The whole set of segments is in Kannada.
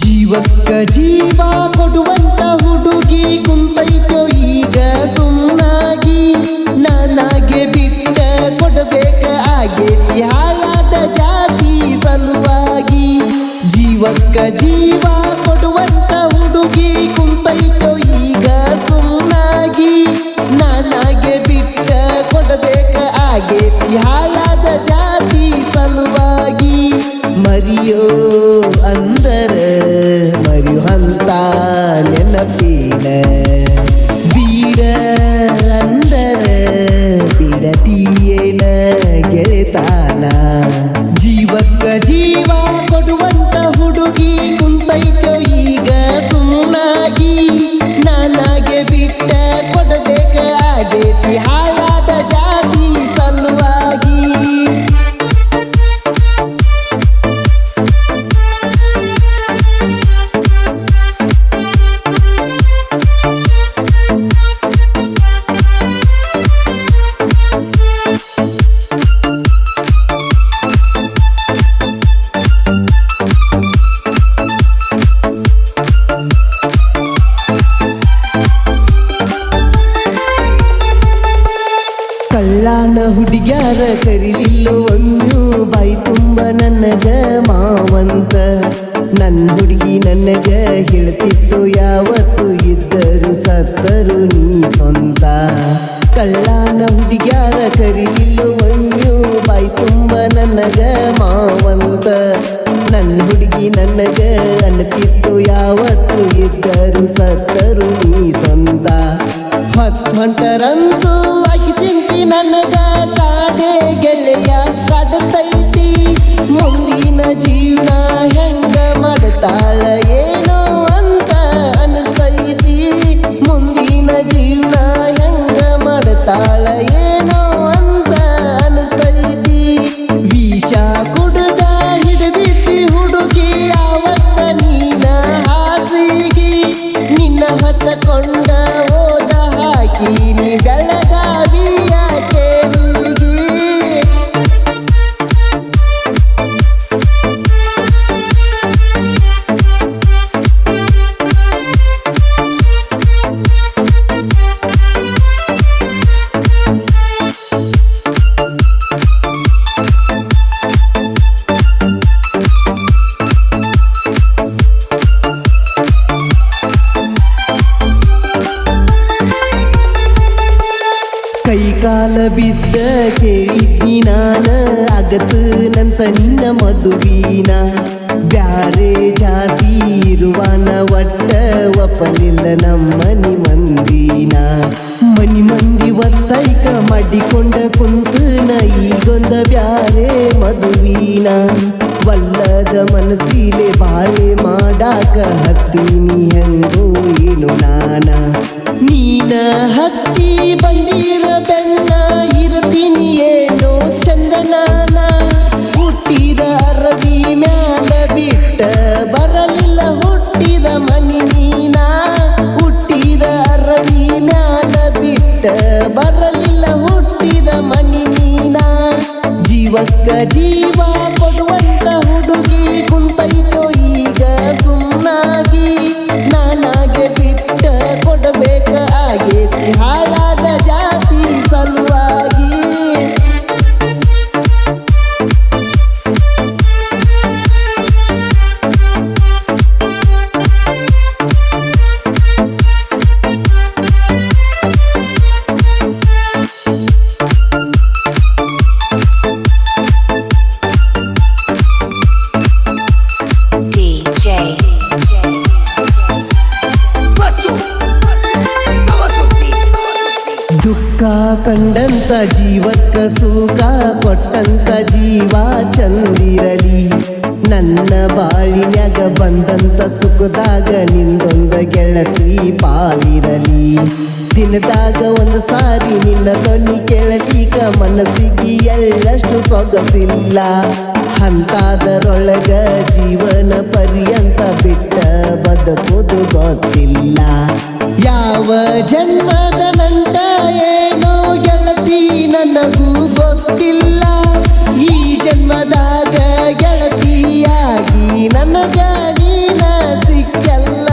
ಜೀವಕ್ಕ ಜೀವ ಕೊಡುವಂತ ಹುಡುಗಿ ಕುಂತೈತೋ ಈಗ ಸುಮ್ಮನಾಗಿ ನನಗೆ ಬಿಟ್ಟ ಕೊಡಬೇಕ ಆಗೇತಿ ಹಾಳಾದ ಜಾತಿ ಸಲುವಾಗಿ. ಜೀವಕ್ಕ ಜೀವ ಕೊಡುವಂತ ಹುಡುಗಿ ಕುಂತೈತೋ ಈಗ ಸುಮ್ಮನಾಗಿ ನನಗೆ ಬಿಟ್ಟ ಕೊಡಬೇಕ ಆಗೇತಿ ಹಾಳಾದ ಜಾತಿ ಸಲುವಾಗಿ. ಮರಿಯೋ ಅಂದರ ಮರಿಯುವಂತ ನೆನಪಿನ ಬೀಡ ಅಂದರ ಬಿಡತೀಯೇನ ಗೆಳೆತಾನ. ಜೀವಕ್ಕ ಜೀವ ಕೊಡುವಂತ ಹುಡುಗಿ ಕುಂತೈತೋ ಈಗ ಸುಮ್ಮನಾಗಿ ನನಗೆ ಬಿಟ್ಟ ಕೊಡಬೇಕ ಆಗೇತಿ ಹಾಳಾದ ಜಾತಿ ಸಲುವಾಗಿ. ಕಳ್ಳಾನ ಹುಡುಗ್ಯಾರ ಕರಿಲಿಲ್ಲೋ ಒಮ್ಮೆ ಬಾಯಿ ತುಂಬ ನನಗ ಮಾವಂತ. ನನ್ನ ಹುಡುಗಿ ನನಗ ಹೇಳ್ತಿತ್ತು ಯಾವತ್ತು ಇದ್ದರು ಸತ್ತರು ನೀ ಸ್ವಂತ. ಕಳ್ಳಾನ ಹುಡುಗ್ಯಾರ ಕರಿಲಿಲ್ಲೋ ಒಮ್ಮೆ ಬಾಯಿ ತುಂಬ ನನಗ ಮಾವಂತ. ನನ್ನ ಹುಡುಗಿ ನನಗ ಅನ್ನತಿತ್ತು ಯಾವತ್ತು ಇದ್ದರು ಸತ್ತರು ನೀ ಸ್ವಂತ. ಹೊಂಟರಂತೂ ಆಕಿ ಚಿಂತಿ ನನಗ ಕಾಡೆ ಗೆಳೆಯ ಕಾಡತೈತಿ. ಮುಂದಿನ ಜೀವನ ಹೆಂಗ ಮಾಡ್ತಾಳ ಏನೋ ಅಂತ ಅನಿಸ್ತೈತಿ. ಮುಂದಿನ ಜೀವನ ಹೆಂಗ ಮಾಡ್ತಾಳ ಏನೋ ಅಂತ ಅನಿಸ್ತೈತಿ. ವಿಷ ಕುಡ್ದ ಹಿಡಿದಿತ್ತಿ ಹುಡುಗಿ ಯಾವತ್ತ ನೀನ ಹಾಸಿಗಿ. ನಿನ್ನ ಹೊತ್ತಕೊಂಡ ಹೋದ ಹಾಕಿನಿ ಬೆಳಗಾವಿಯ ಕೇಳಿಗಿ. ಕೈಕಾಲ ಬಿದ್ದ ಕೇಳಿದ್ದಿ ನಾನ ಆಗತನಂತ ನಿನ್ನ ಮದುವಿನ. ಬ್ಯಾರೆ ಜಾತಿ ಇರುವಾನ ಒಟ್ಟ ಒಪ್ಪಲಿಲ್ಲ ನಮ್ಮನಿ ಮಂದಿನ. ಮನಿ ಮಂದಿ ಒತ್ತೈಕ ಮಾಡಿಕೊಂಡ ಕುಂತನ ಈಗೊಂದ ಬ್ಯಾರೆ ಮದುವಿನ. ವಲ್ಲದ ಮನಸ್ಸಿಲೆ ಬಾಳೆ ಮಾಡಾಕ ಹತ್ತೀನಿ ಹೆಂಗೋ ಏನು ನಾನ. ನೀನ ಹತ್ತಿ ಬಂದಿರ ಬೆನ್ನ ಇರ್ತೀನಿ ಏನೋ ಚಂದನಾನ. ಹುಟ್ಟಿದ ಅರವಿ ಮ್ಯಾಲ ಬಿಟ್ಟ ಬರಲಿಲ್ಲ ಹುಟ್ಟಿದ ಮನಿ ನೀನ. ಹುಟ್ಟಿದ ಅರವಿ ಮ್ಯಾಲ ಬಿಟ್ಟ ಬರಲಿಲ್ಲ ಹುಟ್ಟಿದ ಮನಿ ನೀನ. ಜೀವಕ್ಕ ಜೀವ ಕೊಡುವಂತ ಹುಡುಗಿ ಕುಂತೈತೋ ಈಗ ಸುಮ್ಮನಾಗಿ ನನಗೆ ಬಿಟ್ಟ ಕೊಡಬೇಕ ಆಗೇತಿ ಹಾಳಾದ ಜಾತಿ ಸಲುವಾಗಿ. ದುಃಖ ಕಂಡಂತ ಜೀವಕ್ಕ ಸುಖ ಕೊಟ್ಟಂತ ಜೀವ ಚಂದಿರಲಿ. ನನ್ನ ಬಾಳಿನ್ಯಾಗ ಬಂದಂತ ಸುಖದಾಗ ನಿಂದೊಂದ ಗೆಳತಿ ಪಾಲಿರಲಿ. ದಿನದಾಗ ಒಂದು ಸಾರಿ ನಿನ್ನ ಧ್ವನಿ ಕೇಳಲಿಕ ಮನಸ್ಸಿಗೆ ಎಳ್ಳಷ್ಟು ಸೊಗಸಿಲ್ಲ. ಅಂತಾದರೊಳಗ ಜೀವನ ಪರ್ಯಂತ ಬಿಟ್ಟ ಬದುಕುದು ಗೊತ್ತಿಲ್ಲ. ಯಾವ ಜನ್ಮದ ನಂಟ ಏನೋ ಗೆಳತಿ ನನಗೂ ಗೊತ್ತಿಲ್ಲ. ಈ ಜನ್ಮದಾಗ ಗೆಳತಿಯಾಗಿ ನನಗ ನೀನ ಸಿಕ್ಕಲ್ಲ.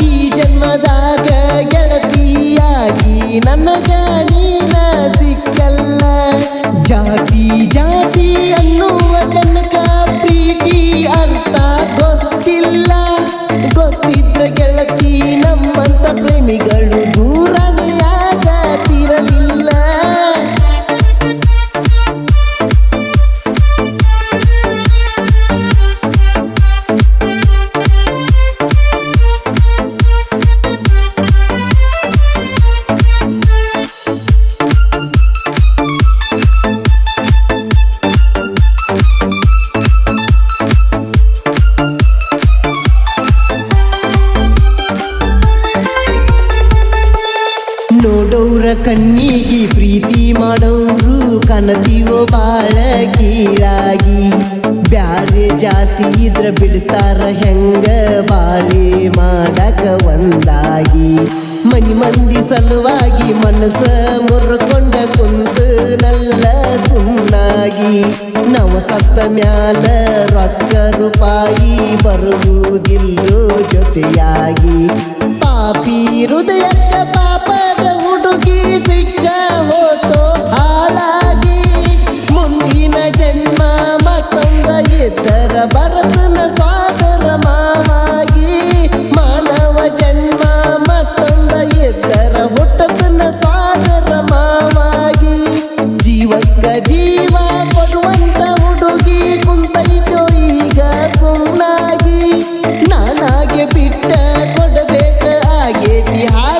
ಈ ಜನ್ಮದಾಗ ಗೆಳತಿಯಾಗಿ ನನಗ ನೀನ ಸಿಕ್ಕಲ್ಲ. ಜಾತಿ ಜಾತಿ ಅನ್ನುವ ಜನಕ ಪ್ರೀತಿ ಅರ್ಥ ಗೊತ್ತಿಲ್ಲ. ಗೊತ್ತಿದ್ರ ಗೆಳತಿ ನಮ್ಮಂತ ಪ್ರೇಮಿಗಳು ದೂರನೇ ಆಗತಿರಲಿಲ್ಲ. ನೋಡೋರ ಕಣ್ಣಿಗೆ ಪ್ರೀತಿ ಮಾಡೋರು ಕನತೀವೋ ಬಾಳ ಕೀಳಾಗಿ. ಬ್ಯಾರೆ ಜಾತಿ ಇದ್ರ ಬಿಡ್ತಾರ ಹೆಂಗ ಬಾಳೆ ಮಾಡಕ ಒಂದಾಗಿ. ಮನಿ ಮಂದಿ ಸಲುವಾಗಿ ಮನಸ್ಸ ಮುರ್ಕೊಂಡ ಕುಂತು ನಲ್ಲ ಸುಮ್ಮನಾಗಿ. ನಾವು ಸತ್ತ ಮ್ಯಾಲ ರೊಕ್ಕ ರೂಪಾಯಿ ಬರುವುದಿಲ್ಲೋ ಜೊತೆಯಾಗಿ. ಪಾಪಿ ಹೃದಯಕ್ಕ ಪಾಪದ ಹುಡುಗಿ ಸಿಕ್ಕ ಹೋತೋ ಹಾಳಾಗಿ. ಮುಂದಿನ ಜನ್ಮ ಮತ್ತೊಂದ ಇದ್ದರ ಭರತನ ಸಾದರ ಮಾವಾಗಿ. ಮಾನವ ಜನ್ಮ ಮತ್ತೊಂದ ಇದ್ದರ ಹುಟ್ಟತನ ಸಾದರ ಮಾವಾಗಿ. ಜೀವಕ್ಕ ಜೀವ ಕೊಡುವಂತ ಹುಡುಗಿ ಕುಂತೈತೋ ಈಗ ಸುಮ್ಮನಾಗಿ. ನಾನಾಗೆ ಬಿಟ್ಟ ಕೊಡಬೇಕ ಆಗೇತಿ ಹಾಳ